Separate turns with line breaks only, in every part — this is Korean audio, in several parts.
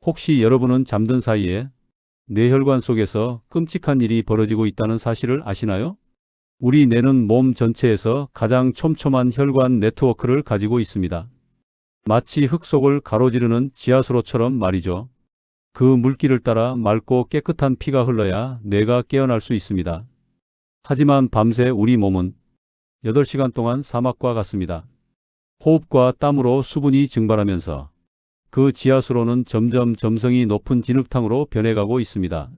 혹시 여러분은 잠든 사이에 뇌혈관 속에서 끔찍한 일이 벌어지고 있다는 사실을 아시나요? 우리 뇌는 몸 전체에서 가장 촘촘한 혈관 네트워크를 가지고 있습니다. 마치 흙 속을 가로지르는 지하수로처럼 말이죠. 그 물길을 따라 맑고 깨끗한 피가 흘러야 뇌가 깨어날 수 있습니다. 하지만 밤새 우리 몸은 8시간 동안 사막과 같습니다. 호흡과 땀으로 수분이 증발하면서 그 지하수로는 점점 점성이 높은 진흙탕으로 변해가고 있습니다.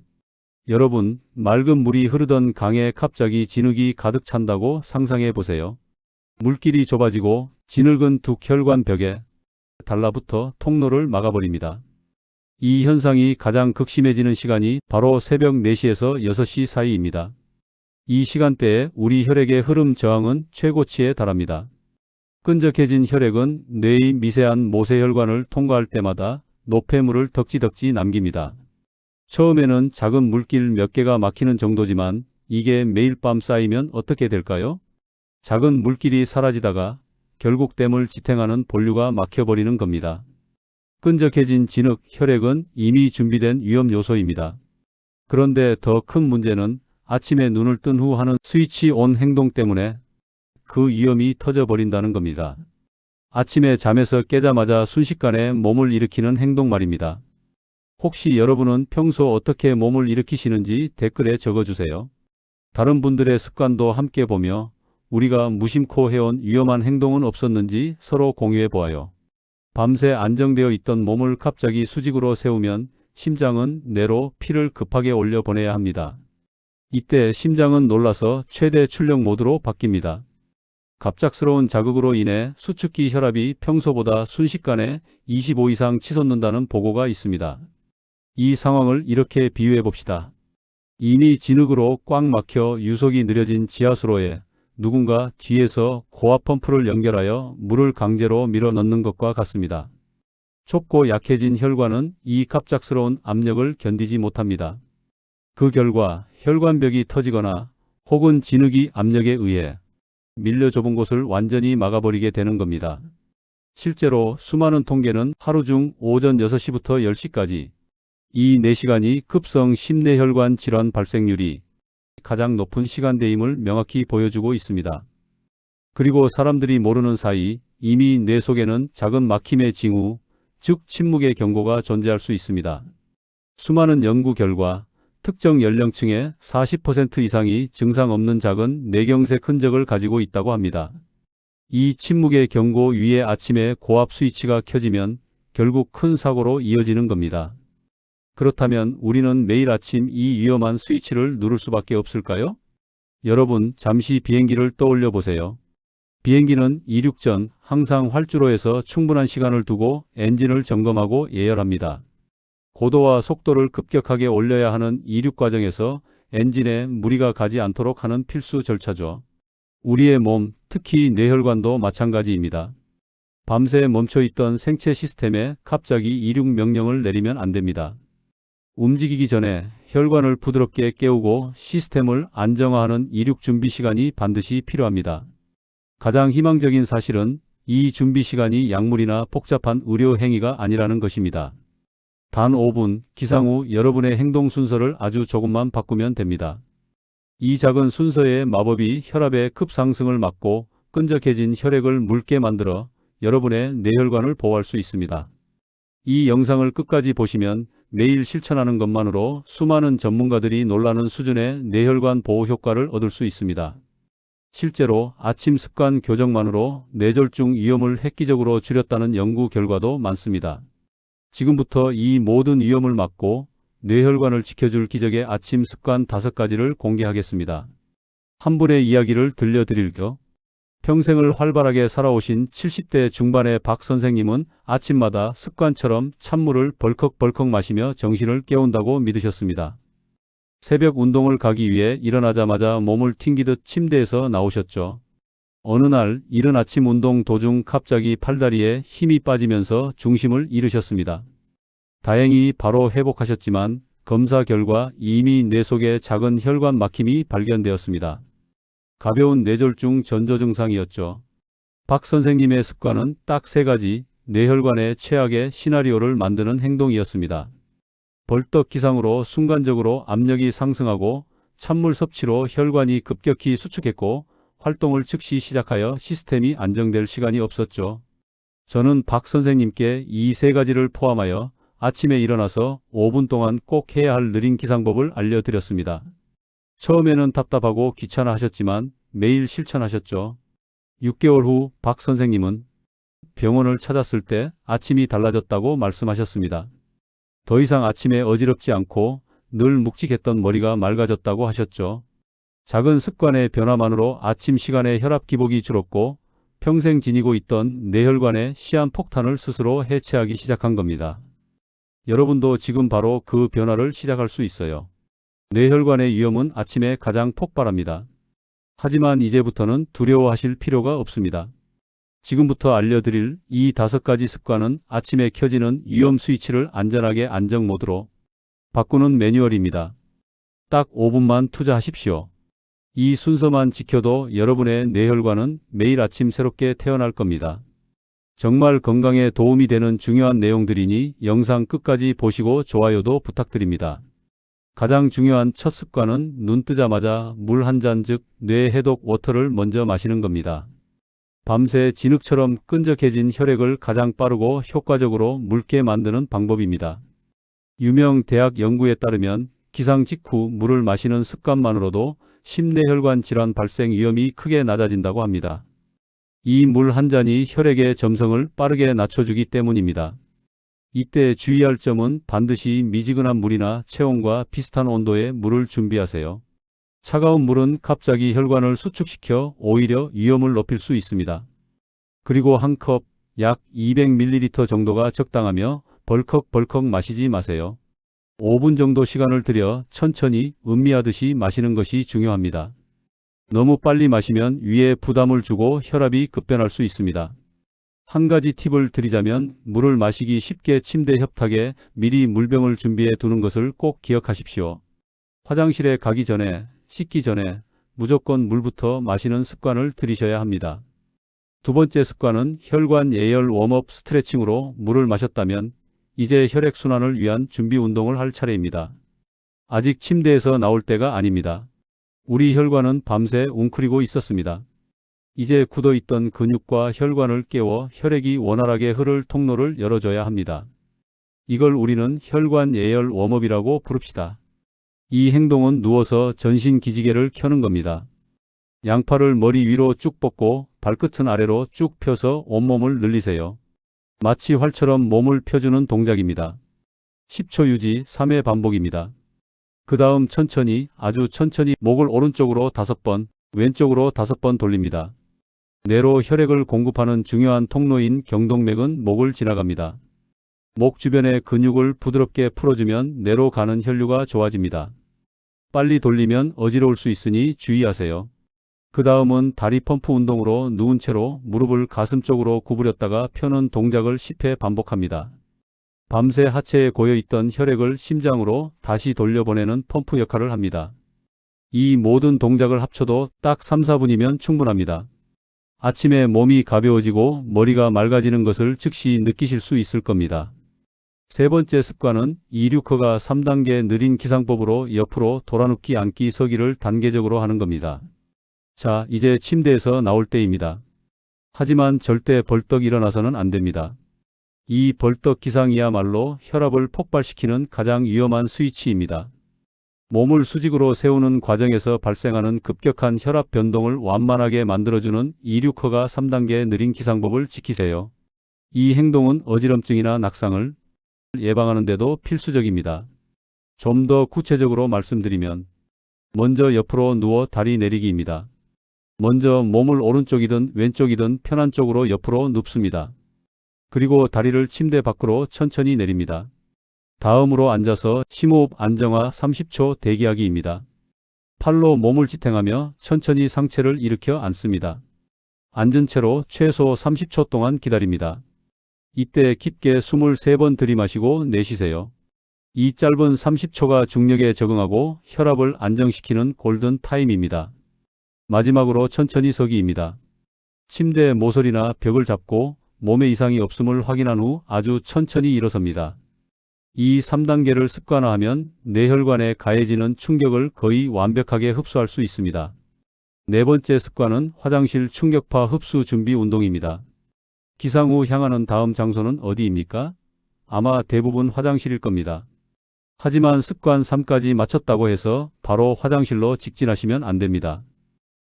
여러분, 맑은 물이 흐르던 강에 갑자기 진흙이 가득 찬다고 상상해 보세요. 물길이 좁아지고 진흙은 두 혈관 벽에 달라붙어 통로를 막아버립니다. 이 현상이 가장 극심해지는 시간이 바로 새벽 4시에서 6시 사이입니다. 이 시간대에 우리 혈액의 흐름 저항은 최고치에 달합니다. 끈적해진 혈액은 뇌의 미세한 모세혈관을 통과할 때마다 노폐물을 덕지덕지 남깁니다. 처음에는 작은 물길 몇 개가 막히는 정도지만 이게 매일 밤 쌓이면 어떻게 될까요? 작은 물길이 사라지다가 결국 댐을 지탱하는 본류가 막혀버리는 겁니다. 끈적해진 진흙, 혈액은 이미 준비된 위험 요소입니다. 그런데 더 큰 문제는 아침에 눈을 뜬 후 하는 스위치 온 행동 때문에 그 위험이 터져버린다는 겁니다. 아침에 잠에서 깨자마자 순식간에 몸을 일으키는 행동 말입니다. 혹시 여러분은 평소 어떻게 몸을 일으키시는지 댓글에 적어주세요. 다른 분들의 습관도 함께 보며 우리가 무심코 해온 위험한 행동은 없었는지 서로 공유해 보아요. 밤새 안정되어 있던 몸을 갑자기 수직으로 세우면 심장은 뇌로 피를 급하게 올려 보내야 합니다. 이때 심장은 놀라서 최대 출력 모드로 바뀝니다. 갑작스러운 자극으로 인해 수축기 혈압이 평소보다 순식간에 25 이상 치솟는다는 보고가 있습니다. 이 상황을 이렇게 비유해 봅시다. 이미 진흙으로 꽉 막혀 유속이 느려진 지하수로에 누군가 뒤에서 고압 펌프를 연결하여 물을 강제로 밀어 넣는 것과 같습니다. 좁고 약해진 혈관은 이 갑작스러운 압력을 견디지 못합니다. 그 결과 혈관벽이 터지거나 혹은 진흙이 압력에 의해 밀려 좁은 곳을 완전히 막아버리게 되는 겁니다. 실제로 수많은 통계는 하루 중 오전 6시부터 10시까지 이 4시간이 급성 심뇌혈관 질환 발생률이 가장 높은 시간대임을 명확히 보여주고 있습니다. 그리고 사람들이 모르는 사이 이미 뇌 속에는 작은 막힘의 징후, 즉 침묵의 경고가 존재할 수 있습니다. 수많은 연구 결과 특정 연령층의 40% 이상이 증상 없는 작은 뇌경색 흔적을 가지고 있다고 합니다. 이 침묵의 경고 위에 아침에 고압 스위치가 켜지면 결국 큰 사고로 이어지는 겁니다. 그렇다면 우리는 매일 아침 이 위험한 스위치를 누를 수밖에 없을까요? 여러분, 잠시 비행기를 떠올려 보세요. 비행기는 이륙 전 항상 활주로에서 충분한 시간을 두고 엔진을 점검하고 예열합니다. 고도와 속도를 급격하게 올려야 하는 이륙 과정에서 엔진에 무리가 가지 않도록 하는 필수 절차죠. 우리의 몸, 특히 뇌혈관도 마찬가지입니다. 밤새 멈춰있던 생체 시스템에 갑자기 이륙 명령을 내리면 안 됩니다. 움직이기 전에 혈관을 부드럽게 깨우고 시스템을 안정화하는 이륙 준비 시간이 반드시 필요합니다. 가장 희망적인 사실은 이 준비 시간이 약물이나 복잡한 의료 행위가 아니라는 것입니다. 단 5분, 기상 후 여러분의 행동 순서를 아주 조금만 바꾸면 됩니다. 이 작은 순서의 마법이 혈압의 급상승을 막고 끈적해진 혈액을 묽게 만들어 여러분의 뇌혈관을 보호할 수 있습니다. 이 영상을 끝까지 보시면 매일 실천하는 것만으로 수많은 전문가들이 놀라는 수준의 뇌혈관 보호 효과를 얻을 수 있습니다. 실제로 아침 습관 교정만으로 뇌졸중 위험을 획기적으로 줄였다는 연구 결과도 많습니다. 지금부터 이 모든 위험을 막고 뇌혈관을 지켜줄 기적의 아침 습관 5가지를 공개하겠습니다. 한 분의 이야기를 들려드릴게요. 평생을 활발하게 살아오신 70대 중반의 박 선생님은 아침마다 습관처럼 찬물을 벌컥벌컥 마시며 정신을 깨운다고 믿으셨습니다. 새벽 운동을 가기 위해 일어나자마자 몸을 튕기듯 침대에서 나오셨죠. 어느 날 이른 아침 운동 도중 갑자기 팔다리에 힘이 빠지면서 중심을 잃으셨습니다. 다행히 바로 회복하셨지만 검사 결과 이미 뇌 속에 작은 혈관 막힘이 발견되었습니다. 가벼운 뇌졸중 전조 증상이었죠. 박 선생님의 습관은 딱 3가지, 뇌혈관의 최악의 시나리오를 만드는 행동이었습니다. 벌떡 기상으로 순간적으로 압력이 상승하고 찬물 섭취로 혈관이 급격히 수축했고 활동을 즉시 시작하여 시스템이 안정될 시간이 없었죠. 저는 박 선생님께 이 세 가지를 포함하여 아침에 일어나서 5분 동안 꼭 해야 할 느린 기상법을 알려드렸습니다. 처음에는 답답하고 귀찮아 하셨지만 매일 실천하셨죠. 6개월 후 박 선생님은 병원을 찾았을 때 아침이 달라졌다고 말씀하셨습니다. 더 이상 아침에 어지럽지 않고 늘 묵직했던 머리가 맑아졌다고 하셨죠. 작은 습관의 변화만으로 아침 시간에 혈압 기복이 줄었고 평생 지니고 있던 뇌혈관의 시한폭탄을 스스로 해체하기 시작한 겁니다. 여러분도 지금 바로 그 변화를 시작할 수 있어요. 뇌혈관의 위험은 아침에 가장 폭발합니다. 하지만 이제부터는 두려워하실 필요가 없습니다. 지금부터 알려드릴 이 5가지 습관은 아침에 켜지는 위험 스위치를 안전하게 안정 모드로 바꾸는 매뉴얼입니다. 딱 5분만 투자하십시오. 이 순서만 지켜도 여러분의 뇌혈관은 매일 아침 새롭게 태어날 겁니다. 정말 건강에 도움이 되는 중요한 내용들이니 영상 끝까지 보시고 좋아요도 부탁드립니다. 가장 중요한 첫 습관은 눈 뜨자마자 물 한 잔 즉 뇌해독 워터를 먼저 마시는 겁니다. 밤새 진흙처럼 끈적해진 혈액을 가장 빠르고 효과적으로 묽게 만드는 방법입니다. 유명 대학 연구에 따르면 기상 직후 물을 마시는 습관만으로도 심뇌혈관 질환 발생 위험이 크게 낮아진다고 합니다. 이 물 한 잔이 혈액의 점성을 빠르게 낮춰주기 때문입니다. 이때 주의할 점은 반드시 미지근한 물이나 체온과 비슷한 온도의 물을 준비하세요. 차가운 물은 갑자기 혈관을 수축시켜 오히려 위험을 높일 수 있습니다. 그리고 한 컵 약 200ml 정도가 적당하며 벌컥벌컥 마시지 마세요. 5분 정도 시간을 들여 천천히 음미하듯이 마시는 것이 중요합니다. 너무 빨리 마시면 위에 부담을 주고 혈압이 급변할 수 있습니다. 한 가지 팁을 드리자면 물을 마시기 쉽게 침대 협탁에 미리 물병을 준비해 두는 것을 꼭 기억하십시오. 화장실에 가기 전에, 씻기 전에 무조건 물부터 마시는 습관을 들이셔야 합니다. 두 번째 습관은 혈관 예열 웜업 스트레칭으로 물을 마셨다면 이제 혈액순환을 위한 준비 운동을 할 차례입니다. 아직 침대에서 나올 때가 아닙니다. 우리 혈관은 밤새 웅크리고 있었습니다. 이제 굳어있던 근육과 혈관을 깨워 혈액이 원활하게 흐를 통로를 열어줘야 합니다. 이걸 우리는 혈관 예열 웜업이라고 부릅시다. 이 행동은 누워서 전신 기지개를 켜는 겁니다. 양팔을 머리 위로 쭉 뻗고 발끝은 아래로 쭉 펴서 온몸을 늘리세요. 마치 활처럼 몸을 펴주는 동작입니다. 10초 유지 3회 반복입니다. 그 다음 천천히 아주 천천히 목을 오른쪽으로 5번, 왼쪽으로 5번 돌립니다. 뇌로 혈액을 공급하는 중요한 통로인 경동맥은 목을 지나갑니다. 목 주변의 근육을 부드럽게 풀어주면 뇌로 가는 혈류가 좋아집니다. 빨리 돌리면 어지러울 수 있으니 주의하세요. 그 다음은 다리 펌프 운동으로 누운 채로 무릎을 가슴 쪽으로 구부렸다가 펴는 동작을 10회 반복합니다. 밤새 하체에 고여있던 혈액을 심장으로 다시 돌려보내는 펌프 역할을 합니다. 이 모든 동작을 합쳐도 딱 3, 4분이면 충분합니다. 아침에 몸이 가벼워지고 머리가 맑아지는 것을 즉시 느끼실 수 있을 겁니다. 세 번째 습관은 이륙허가 3단계 느린 기상법으로 옆으로 돌아눕기 앉기 서기를 단계적으로 하는 겁니다. 자, 이제 침대에서 나올 때입니다. 하지만 절대 벌떡 일어나서는 안 됩니다. 이 벌떡 기상이야말로 혈압을 폭발시키는 가장 위험한 스위치입니다. 몸을 수직으로 세우는 과정에서 발생하는 급격한 혈압 변동을 완만하게 만들어주는 이륙허가 3단계 느린 기상법을 지키세요. 이 행동은 어지럼증이나 낙상을 예방하는 데도 필수적입니다. 좀 더 구체적으로 말씀드리면 먼저 옆으로 누워 다리 내리기입니다. 먼저 몸을 오른쪽이든 왼쪽이든 편한 쪽으로 옆으로 눕습니다. 그리고 다리를 침대 밖으로 천천히 내립니다. 다음으로 앉아서 심호흡 안정화 30초 대기하기입니다. 팔로 몸을 지탱하며 천천히 상체를 일으켜 앉습니다. 앉은 채로 최소 30초 동안 기다립니다. 이때 깊게 숨을 3번 들이마시고 내쉬세요. 이 짧은 30초가 중력에 적응하고 혈압을 안정시키는 골든 타임입니다. 마지막으로 천천히 서기입니다. 침대 모서리나 벽을 잡고 몸에 이상이 없음을 확인한 후 아주 천천히 일어섭니다. 이 3단계를 습관화하면 뇌혈관에 가해지는 충격을 거의 완벽하게 흡수할 수 있습니다. 네 번째 습관은 화장실 충격파 흡수 준비 운동입니다. 기상 후 향하는 다음 장소는 어디입니까? 아마 대부분 화장실일 겁니다. 하지만 습관 3까지 마쳤다고 해서 바로 화장실로 직진하시면 안 됩니다.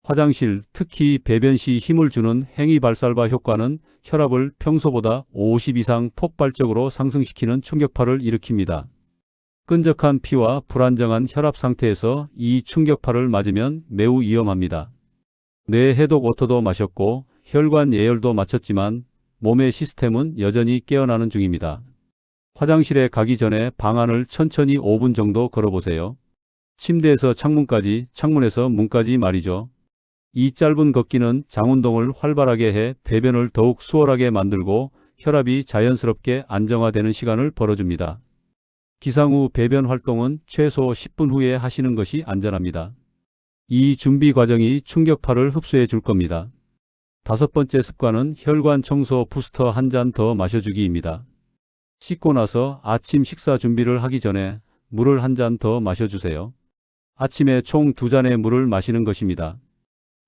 화장실, 특히 배변 시 힘을 주는 행위발살바 효과는 혈압을 평소보다 50 이상 폭발적으로 상승시키는 충격파를 일으킵니다. 끈적한 피와 불안정한 혈압 상태에서 이 충격파를 맞으면 매우 위험합니다. 뇌 해독 워터도 마셨고 혈관 예열도 마쳤지만 몸의 시스템은 여전히 깨어나는 중입니다. 화장실에 가기 전에 방안을 천천히 5분 정도 걸어보세요. 침대에서 창문까지, 창문에서 문까지 말이죠. 이 짧은 걷기는 장운동을 활발하게 해 배변을 더욱 수월하게 만들고 혈압이 자연스럽게 안정화되는 시간을 벌어줍니다. 기상 후 배변 활동은 최소 10분 후에 하시는 것이 안전합니다. 이 준비 과정이 충격파를 흡수해 줄 겁니다. 다섯 번째 습관은 혈관 청소 부스터 한 잔 더 마셔주기입니다. 씻고 나서 아침 식사 준비를 하기 전에 물을 한 잔 더 마셔주세요. 아침에 총 2잔의 물을 마시는 것입니다.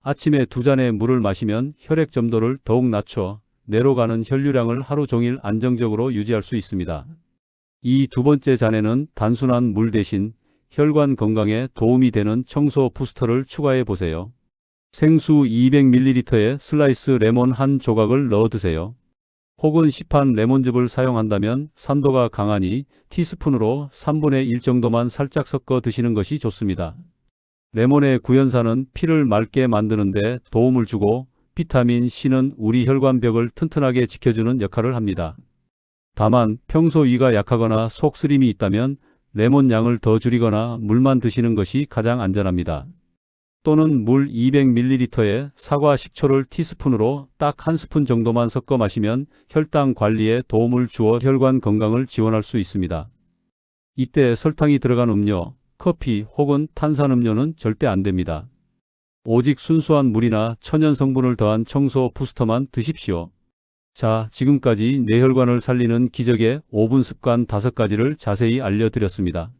아침에 2잔의 물을 마시면 혈액 점도를 더욱 낮춰 뇌로 가는 혈류량을 하루 종일 안정적으로 유지할 수 있습니다. 이 두 번째 잔에는 단순한 물 대신 혈관 건강에 도움이 되는 청소 부스터를 추가해 보세요. 생수 200ml에 슬라이스 레몬 한 조각을 넣어 드세요. 혹은 시판 레몬즙을 사용한다면 산도가 강하니 티스푼으로 3분의 1 정도만 살짝 섞어 드시는 것이 좋습니다. 레몬의 구연산은 피를 맑게 만드는 데 도움을 주고 비타민 C는 우리 혈관벽을 튼튼하게 지켜주는 역할을 합니다. 다만 평소 위가 약하거나 속 쓰림이 있다면 레몬 양을 더 줄이거나 물만 드시는 것이 가장 안전합니다. 또는 물 200ml에 사과 식초를 티스푼으로 딱 한 스푼 정도만 섞어 마시면 혈당 관리에 도움을 주어 혈관 건강을 지원할 수 있습니다. 이때 설탕이 들어간 음료, 커피 혹은 탄산음료는 절대 안 됩니다. 오직 순수한 물이나 천연 성분을 더한 청소 부스터만 드십시오. 자, 지금까지 뇌혈관을 살리는 기적의 5분 습관 5가지를 자세히 알려드렸습니다.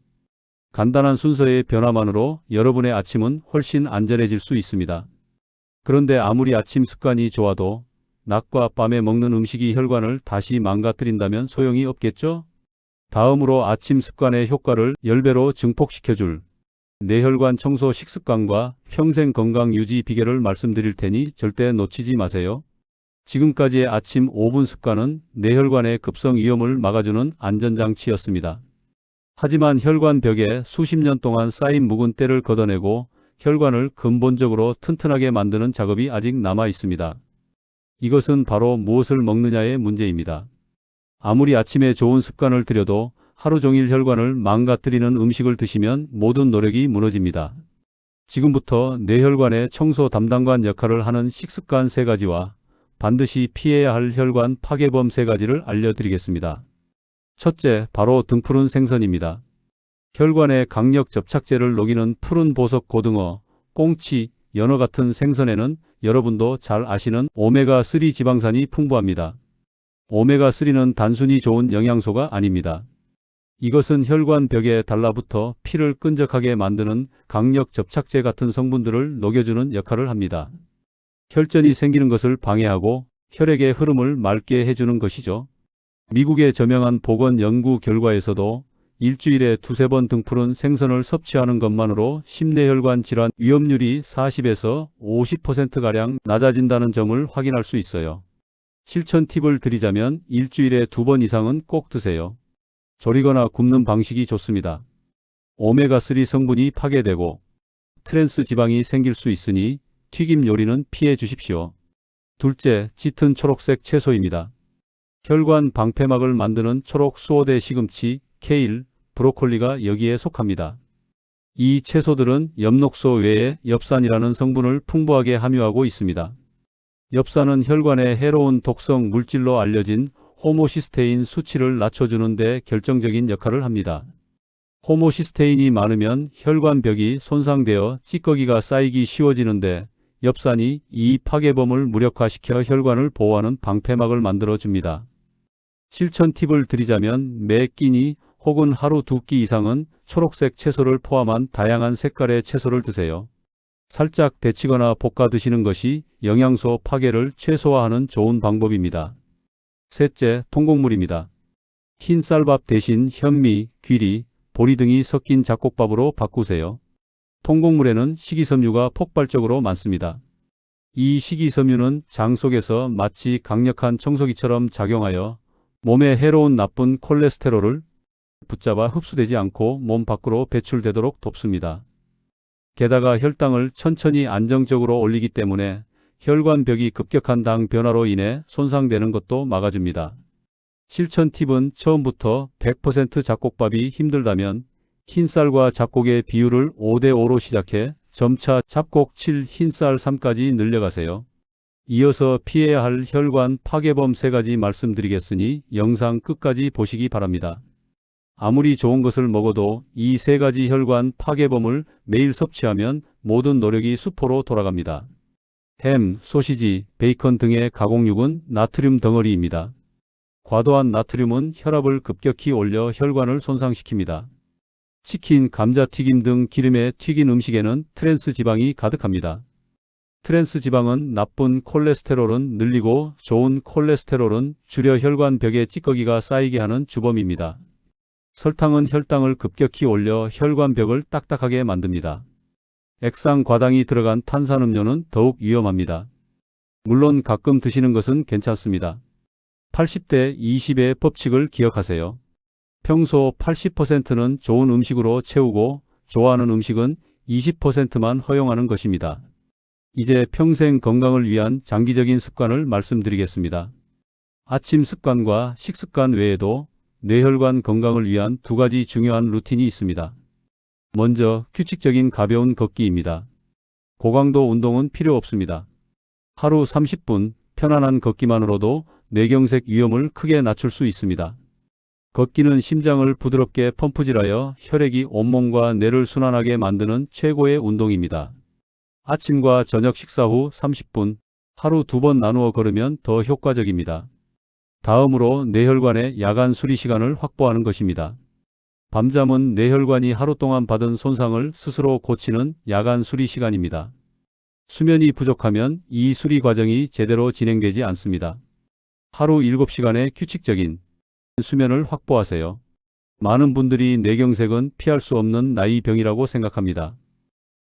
간단한 순서의 변화만으로 여러분의 아침은 훨씬 안전해질 수 있습니다. 그런데 아무리 아침 습관이 좋아도 낮과 밤에 먹는 음식이 혈관을 다시 망가뜨린다면 소용이 없겠죠? 다음으로 아침 습관의 효과를 10배로 증폭시켜줄 뇌혈관 청소 식습관과 평생 건강 유지 비결을 말씀드릴 테니 절대 놓치지 마세요. 지금까지의 아침 5분 습관은 뇌혈관의 급성 위험을 막아주는 안전장치였습니다. 하지만 혈관 벽에 수십 년 동안 쌓인 묵은 때를 걷어내고 혈관을 근본적으로 튼튼하게 만드는 작업이 아직 남아 있습니다. 이것은 바로 무엇을 먹느냐의 문제입니다. 아무리 아침에 좋은 습관을 들여도 하루 종일 혈관을 망가뜨리는 음식을 드시면 모든 노력이 무너집니다. 지금부터 뇌혈관의 청소 담당관 역할을 하는 식습관 3가지와 반드시 피해야 할 혈관 파괴범 3가지를 알려드리겠습니다. 첫째, 바로 등푸른 생선입니다. 혈관의 강력 접착제를 녹이는 푸른 보석 고등어, 꽁치, 연어 같은 생선에는 여러분도 잘 아시는 오메가3 지방산이 풍부합니다. 오메가3는 단순히 좋은 영양소가 아닙니다. 이것은 혈관 벽에 달라붙어 피를 끈적하게 만드는 강력 접착제 같은 성분들을 녹여주는 역할을 합니다. 혈전이 생기는 것을 방해하고 혈액의 흐름을 맑게 해주는 것이죠. 미국의 저명한 보건 연구 결과에서도 일주일에 2~3번 등푸른 생선을 섭취하는 것만으로 심뇌혈관 질환 위험률이 40에서 50%가량 낮아진다는 점을 확인할 수 있어요. 실천 팁을 드리자면 일주일에 2번 이상은 꼭 드세요. 졸이거나 굽는 방식이 좋습니다. 오메가3 성분이 파괴되고 트랜스 지방이 생길 수 있으니 튀김 요리는 피해 주십시오. 둘째, 짙은 초록색 채소입니다. 혈관 방패막을 만드는 초록 수호대 시금치, 케일, 브로콜리가 여기에 속합니다. 이 채소들은 엽록소 외에 엽산이라는 성분을 풍부하게 함유하고 있습니다. 엽산은 혈관의 해로운 독성 물질로 알려진 호모시스테인 수치를 낮춰주는 데 결정적인 역할을 합니다. 호모시스테인이 많으면 혈관벽이 손상되어 찌꺼기가 쌓이기 쉬워지는데 엽산이 이 파괴범을 무력화시켜 혈관을 보호하는 방패막을 만들어 줍니다. 실천 팁을 드리자면 매 끼니 혹은 하루 2끼 이상은 초록색 채소를 포함한 다양한 색깔의 채소를 드세요. 살짝 데치거나 볶아 드시는 것이 영양소 파괴를 최소화하는 좋은 방법입니다. 셋째, 통곡물입니다. 흰 쌀밥 대신 현미, 귀리, 보리 등이 섞인 잡곡밥으로 바꾸세요. 통곡물에는 식이섬유가 폭발적으로 많습니다. 이 식이섬유는 장 속에서 마치 강력한 청소기처럼 작용하여 몸에 해로운 나쁜 콜레스테롤을 붙잡아 흡수되지 않고 몸 밖으로 배출되도록 돕습니다. 게다가 혈당을 천천히 안정적으로 올리기 때문에 혈관벽이 급격한 당 변화로 인해 손상되는 것도 막아줍니다. 실천 팁은 처음부터 100% 잡곡밥이 힘들다면 흰쌀과 잡곡의 비율을 5대5로 시작해 점차 잡곡 7, 흰쌀 3까지 늘려가세요. 이어서 피해야 할 혈관 파괴범 3가지 말씀드리겠으니 영상 끝까지 보시기 바랍니다. 아무리 좋은 것을 먹어도 이 3가지 혈관 파괴범을 매일 섭취하면 모든 노력이 수포로 돌아갑니다. 햄, 소시지, 베이컨 등의 가공육은 나트륨 덩어리입니다. 과도한 나트륨은 혈압을 급격히 올려 혈관을 손상시킵니다. 치킨, 감자튀김 등 기름에 튀긴 음식에는 트랜스 지방이 가득합니다. 트랜스 지방은 나쁜 콜레스테롤은 늘리고 좋은 콜레스테롤은 줄여 혈관벽에 찌꺼기가 쌓이게 하는 주범입니다. 설탕은 혈당을 급격히 올려 혈관벽을 딱딱하게 만듭니다. 액상 과당이 들어간 탄산음료는 더욱 위험합니다. 물론 가끔 드시는 것은 괜찮습니다. 80대 20의 법칙을 기억하세요. 평소 80%는 좋은 음식으로 채우고 좋아하는 음식은 20%만 허용하는 것입니다. 이제 평생 건강을 위한 장기적인 습관을 말씀드리겠습니다. 아침 습관과 식습관 외에도 뇌혈관 건강을 위한 2가지 중요한 루틴이 있습니다. 먼저 규칙적인 가벼운 걷기입니다. 고강도 운동은 필요 없습니다. 하루 30분 편안한 걷기만으로도 뇌경색 위험을 크게 낮출 수 있습니다. 걷기는 심장을 부드럽게 펌프질하여 혈액이 온몸과 뇌를 순환하게 만드는 최고의 운동입니다. 아침과 저녁 식사 후 30분, 하루 2번 나누어 걸으면 더 효과적입니다. 다음으로 뇌혈관의 야간 수리 시간을 확보하는 것입니다. 밤잠은 뇌혈관이 하루 동안 받은 손상을 스스로 고치는 야간 수리 시간입니다. 수면이 부족하면 이 수리 과정이 제대로 진행되지 않습니다. 하루 7시간의 규칙적인 수면을 확보하세요. 많은 분들이 뇌경색은 피할 수 없는 나이병이라고 생각합니다.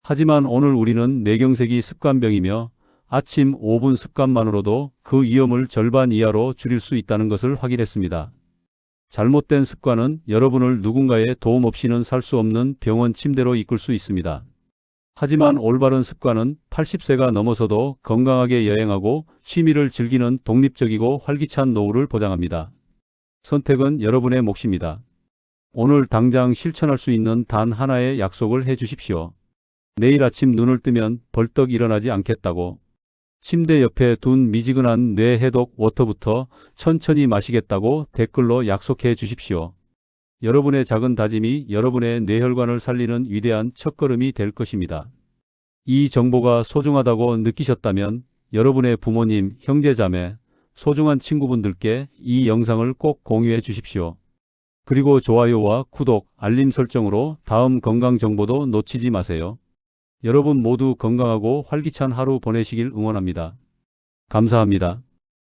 하지만 오늘 우리는 뇌경색이 습관병이며 아침 5분 습관만으로도 그 위험을 절반 이하로 줄일 수 있다는 것을 확인했습니다. 잘못된 습관은 여러분을 누군가의 도움 없이는 살 수 없는 병원 침대로 이끌 수 있습니다. 하지만 올바른 습관은 80세가 넘어서도 건강하게 여행하고 취미를 즐기는 독립적이고 활기찬 노후를 보장합니다. 선택은 여러분의 몫입니다. 오늘 당장 실천할 수 있는 단 하나의 약속을 해 주십시오. 내일 아침 눈을 뜨면 벌떡 일어나지 않겠다고. 침대 옆에 둔 미지근한 뇌 해독 워터부터 천천히 마시겠다고 댓글로 약속해 주십시오. 여러분의 작은 다짐이 여러분의 뇌혈관을 살리는 위대한 첫걸음이 될 것입니다. 이 정보가 소중하다고 느끼셨다면 여러분의 부모님, 형제자매, 소중한 친구분들께 이 영상을 꼭 공유해 주십시오. 그리고 좋아요와 구독, 알림 설정으로 다음 건강 정보도 놓치지 마세요. 여러분 모두 건강하고 활기찬 하루 보내시길 응원합니다. 감사합니다.